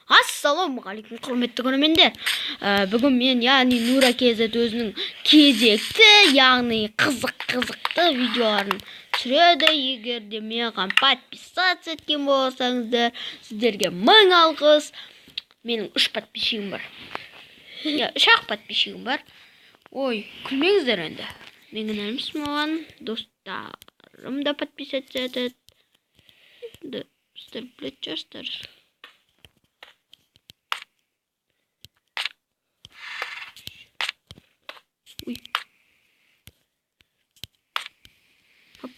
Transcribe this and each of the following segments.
Ассалаумағалейкум құрметті көрермендер. Бүгін мен Нура KZ өзінің кезекті, яғни қызықты видеоларын түсіреді. Егер де маған подписаться еткен болсаңыздар, сіздерге 1000 алғыс. Менің 3 подписчигім бар. 3-ақ подписчигім бар. Ой, күлмеңіздер енді. Мен кінәліміз маған достарым да подписаться етеді. Сіздер білетін шығарсыздар. Ой. Хоп.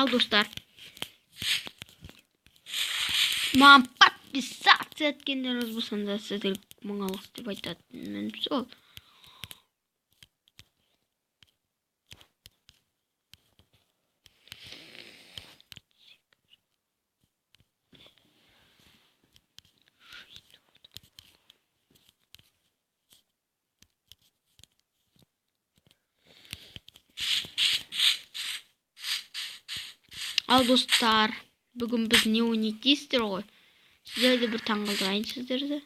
Al dostlar. Маған подписаться еткендеріңіз болсаңыздар, сіздерге 1000 алғыс деп айтатыным сол. Ал достар, бүгін біз не ойнайтынсыздар ғой. Сіздерді бір таңғалдырайын сіздерді.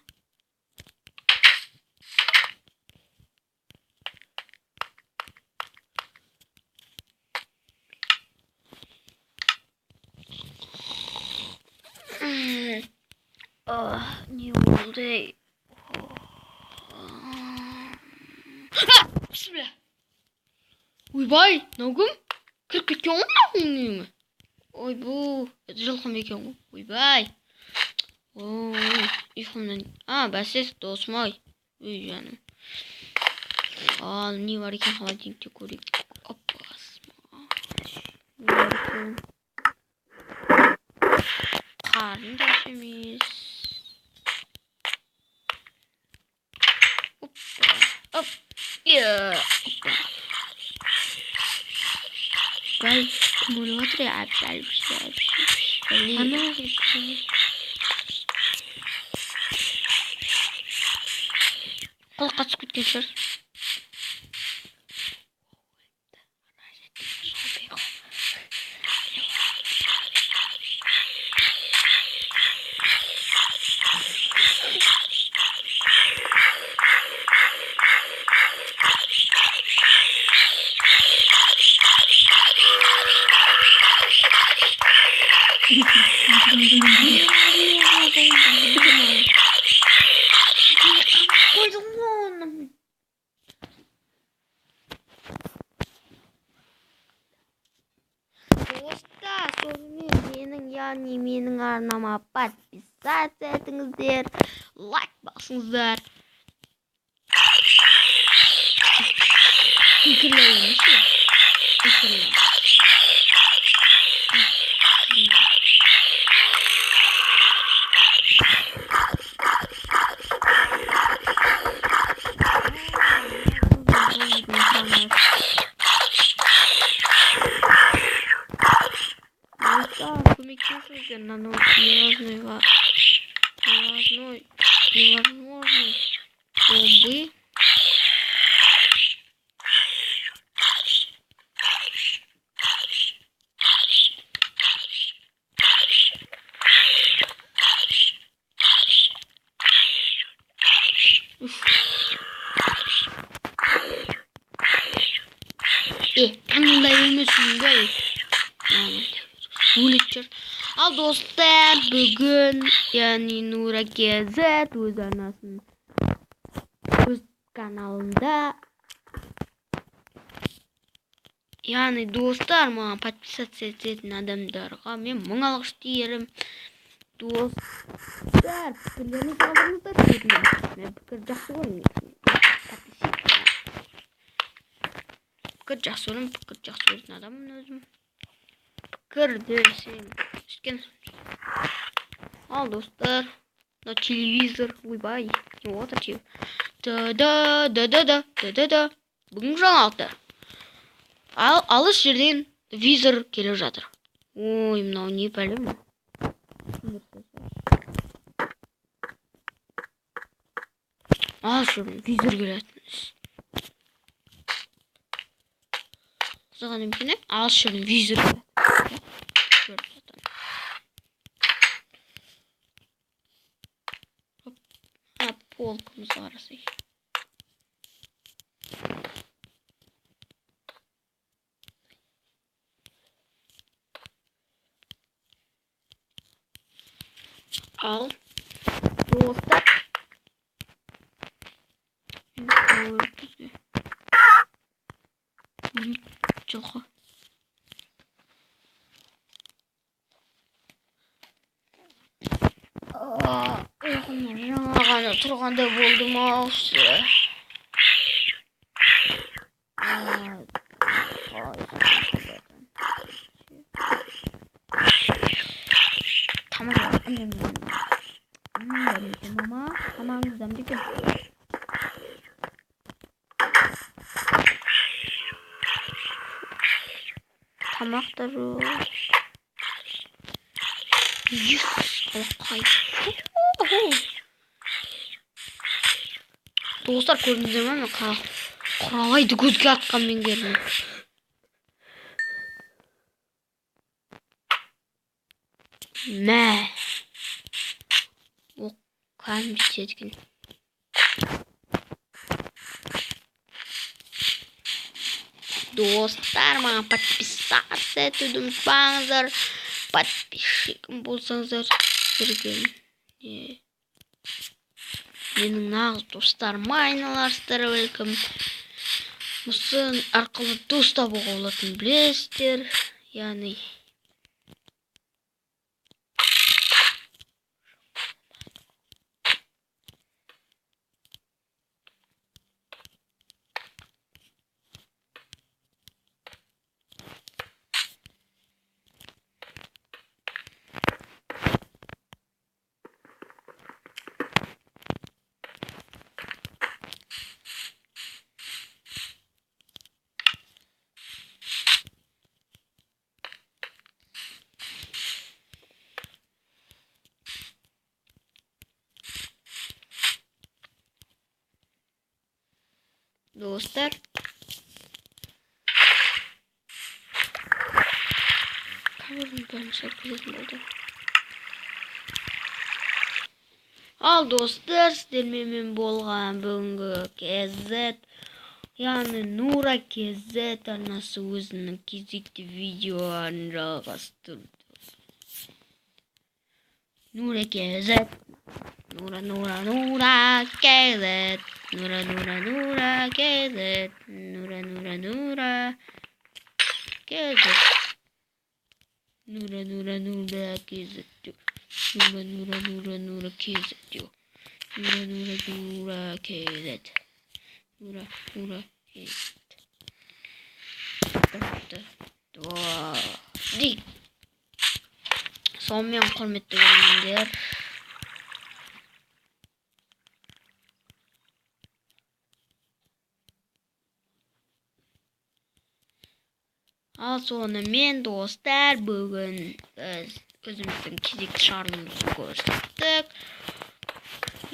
Не болды? Бісміллә. Ойбай, наугім? Кіріп кеткен ғой? Ой, бұл, это жылқым екен ғой. Ойбай. Ой, ұйқымнан. Бәсес досым-ай. Ой, жаным. Ал, не бар екен холодильникте көрейік. Опа, не бар екен? Қарындас емес. Опа, оп. Опа. Бай, кім өліп отыр я? Ана қолқа түсіп кеткен шығар. Достар, сонымен менің арнама подписаться етіңіздер, лайк басыңыздар. Көмектесіңіздер, мынау невозможный бомбы. Қандай өмесің ғой. Өлетшір. Ал достар, бүгін Нура KZ өз арнасын, өз каналында Yani dostlar mı подписаться eten adamlarga men ming alqış diyerim. Dostlar fikirlerini kaldırыңыздар dedim. Men fikir жақсы ko'raman. Fikir жақсы ko'raman, fikir жақсы ko'rgan adamman özüm. Fikir desem, işken. Al dostlar. На телевизор. Ойбай. Вот açıyor. Да. Бүгін жаңалықтар. Алыс жерден визор келіп жатыр. Ой, мынау не пәле ме? Алыс жерден визор келетініз. Қызыған емкені алыс жерден визор келетініз. Полкамыз арасы. Al. Dostlar. Жылқы. Жаңа ғана тұрғанда болдым аусы. Tamam. Mama, tamam güzel bir Tamamdır. Dostlar gördüğünüz zaman Құралайды көзге атқан мен келдім. Мә. О, кәдімгі жеткен. Достар, маған подписаться етуді ұмытпаңыздар. Подписчикім болсаңыздар сіздерге. Менің нағыз достарым айналарсыздар бәлкім. Мұсын арқылы дос табуға болатынын білесіздер. Яғни dostlar. Al dostlar, sizlerмен болған бүгінгі кезет, яғни Нура кезет арнасы өзінің кезекті видеоларын жалғастырды. Нура кезет. Нура кезет. Нура кезет. Нура кезет. Нура кезет. Нура кезет. Нура кезет. Нура кезет. Сонымен құрметті көрермендер, ал сонымен достар бүгін өзіміздің кезекті шығарылымымызды көрсеттік.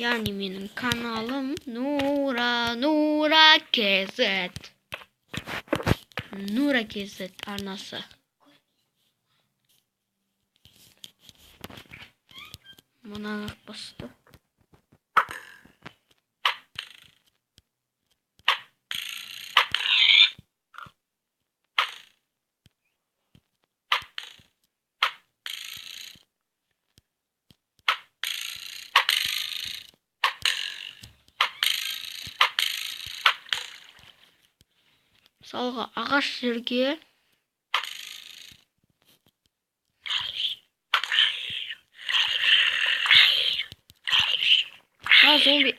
Яғни менің каналым Нура кезет. Нура кезет арнасы. Мұнан басты. мысалға ағаш жерге зомби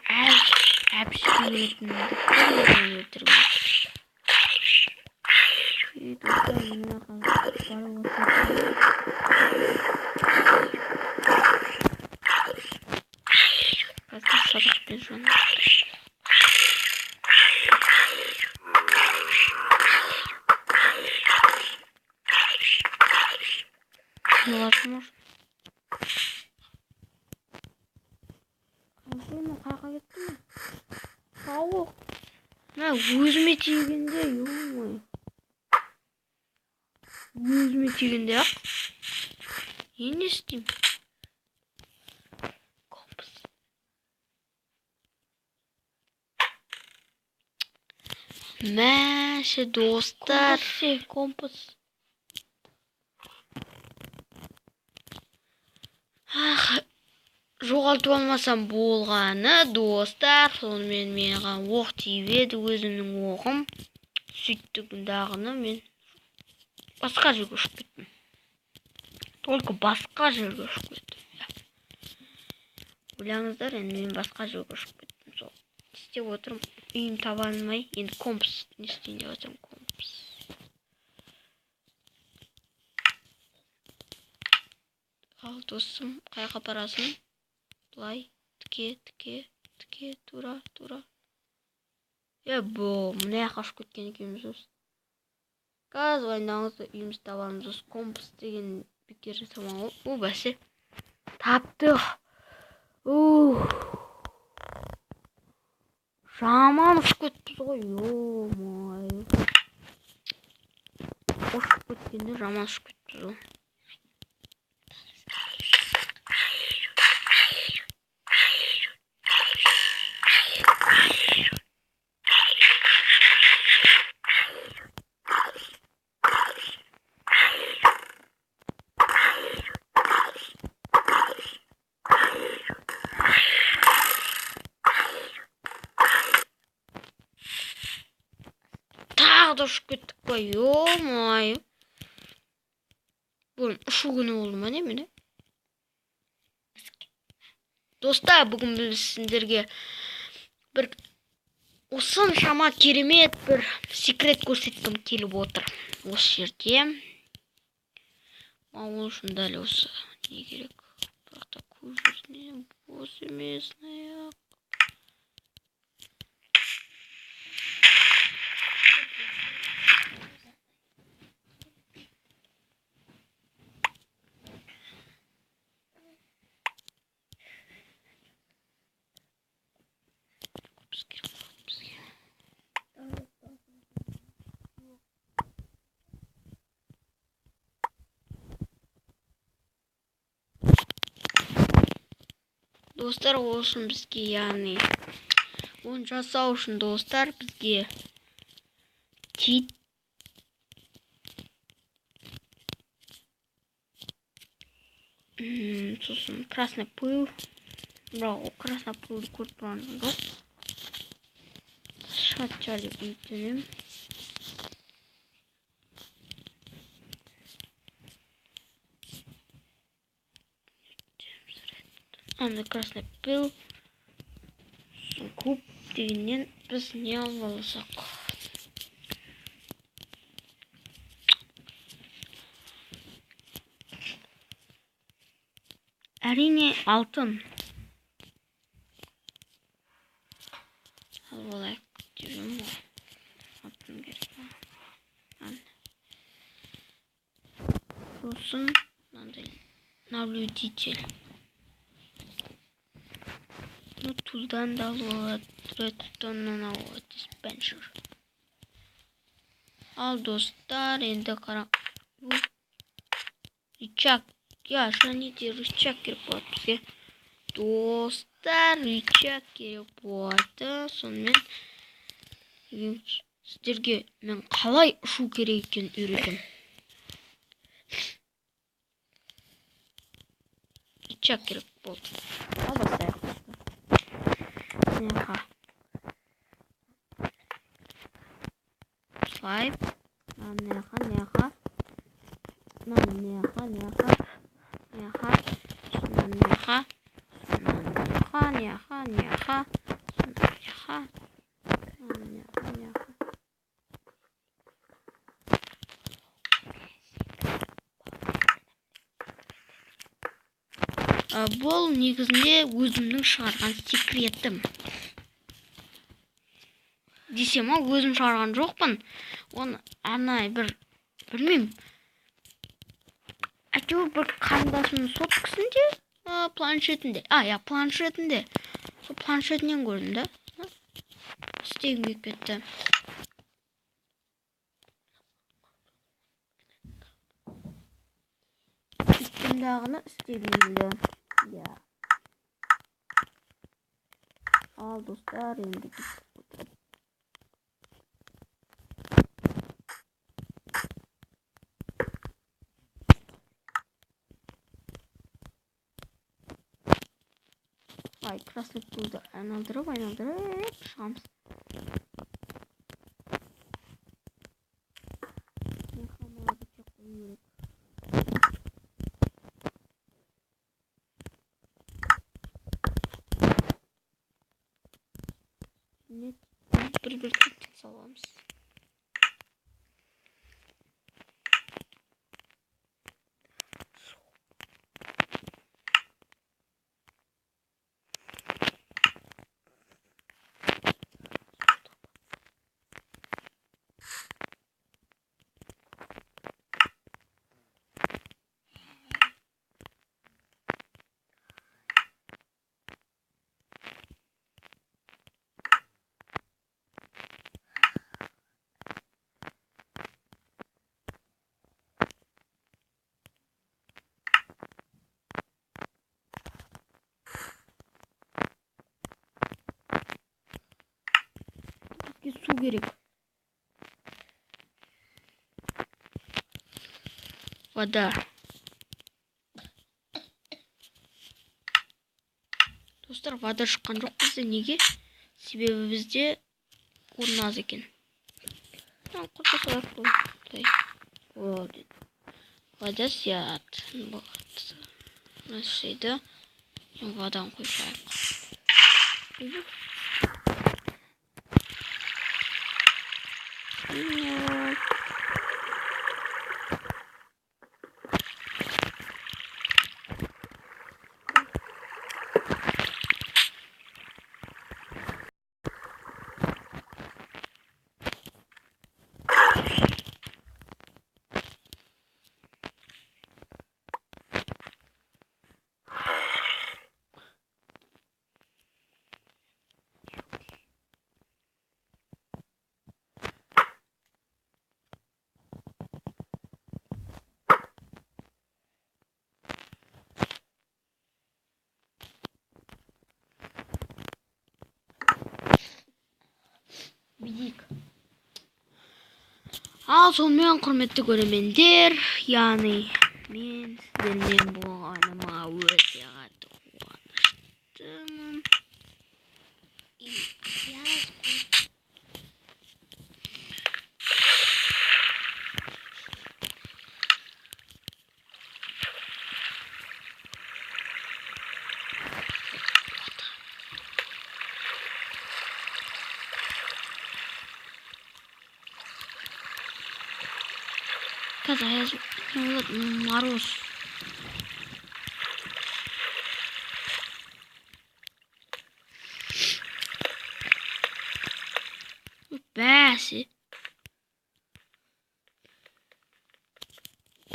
әбіш өлтірген. Достар, мына қазір садақпен жанып. Невозможно. Қайқа кетті ме? Тауық. Өзіме тигенде, ё-моё. Өзіме тигенде ақ. Не істеймін? Компас. Мәші достар. Компас. Жоғалтып алмасам болғаны, достар. Сонымен маған оқ тиіп еді, өзімнің оғым. Сөйттігіндағыны мен басқа жерге ұшып кеттім. Только басқа жерге ұшып кеттім. Ойлаңыздар, енді мен басқа жерге ұшып кеттім. Сол істеп отырмын, үйім таба алмай, енді компас не істейін деп отырмын. Компас. Ал досым, қайға барасың? Былай, тіке, тура. Бұл, мына жаққа ұшып кеткен екенбіз осы. Қазір ойнаңызды үйіміз табамыз осы. Компас деген бекер жасаман ғой. О, бәсе. Таптық. Жаман ұшып кетіппіз ғой. Ё-моё. Ұшып кеткенде жаман ұшып кетіппіз ғой. Тағы да ұшып кеттік қой, ё-моё. Бүгін ұшу күні болды ма не мені? Достар, бүгін біз сіздерге бір осыншама керемет бір секрет көрсеткім келіп отыр. Осы жерде. Ол үшін дәл осы не керек? Бірақ та көз жүзіне бос емес аяқ. Достар, olsun бізге, яғни оны жасау үшін достар бізге тит сосын красный пыл, бірақ ол красный пылды көріп тұрғаным жоқ. Шатчар деп үміттенемін. Анда красный пыл, куб дегеннен біз не алсақ. Әрине алтын. Ал болайық деймін ғой. Алтын керек. Сосын наблюдитель. Тудан да алып, редстоуннан алып, диспенсер. Ал достар, енді қарап. Рычаг. Я шаните рычаг керек болады бізге. Достар, рычаг керек болады. Сонымен сіздерге мен қалай ұшу керек екенін үйретемін. Рычаг керек болды. Ал бастайық. 5 neha бұл негізінде өзімнің шығарған секретім. Десем, өзім шығарған жоқпын. Оны арнайы білмеймін. Әйтеуір бір қарындасымның соткасында, планшетінде. Планшетінде. Сол планшетінен көрдім да. Істегім келіп кетті. Үстімдағыны істегім келді. Ал достар, енді кеттік. Красный пулды айналдырып шығамыз. Бір кеттен саламыз. Su gerek. Вода. Достар, вода шыққан жоқ бізде. Неге? Себебі бізде орын аз екен. Вода сият. Şeyde vadan koyacağım. Bidik. Сонымен құрметті көрермендер, яғни мен сіздермен болғаныма өте қатты қуаныштымын. Казалось, вот мороз. Бәсе.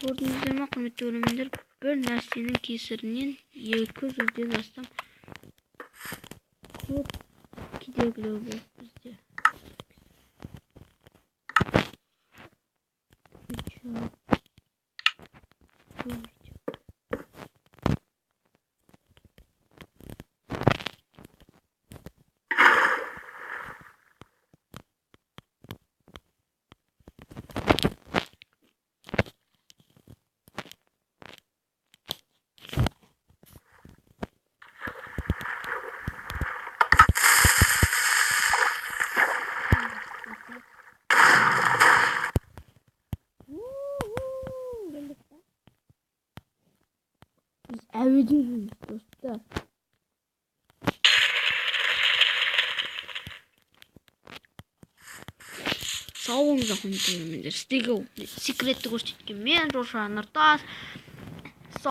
Көрдіңіздер ме, құрметті көрермендер, бір нәрсенің кесірінен 200-ден астам көп кедергілер болды бізде. Biz әуеден жүрміз достар. Сау болыңыздар, құрметті көрермендер. Сіздерге секретті көрсеткен мен Жошар Нұртас.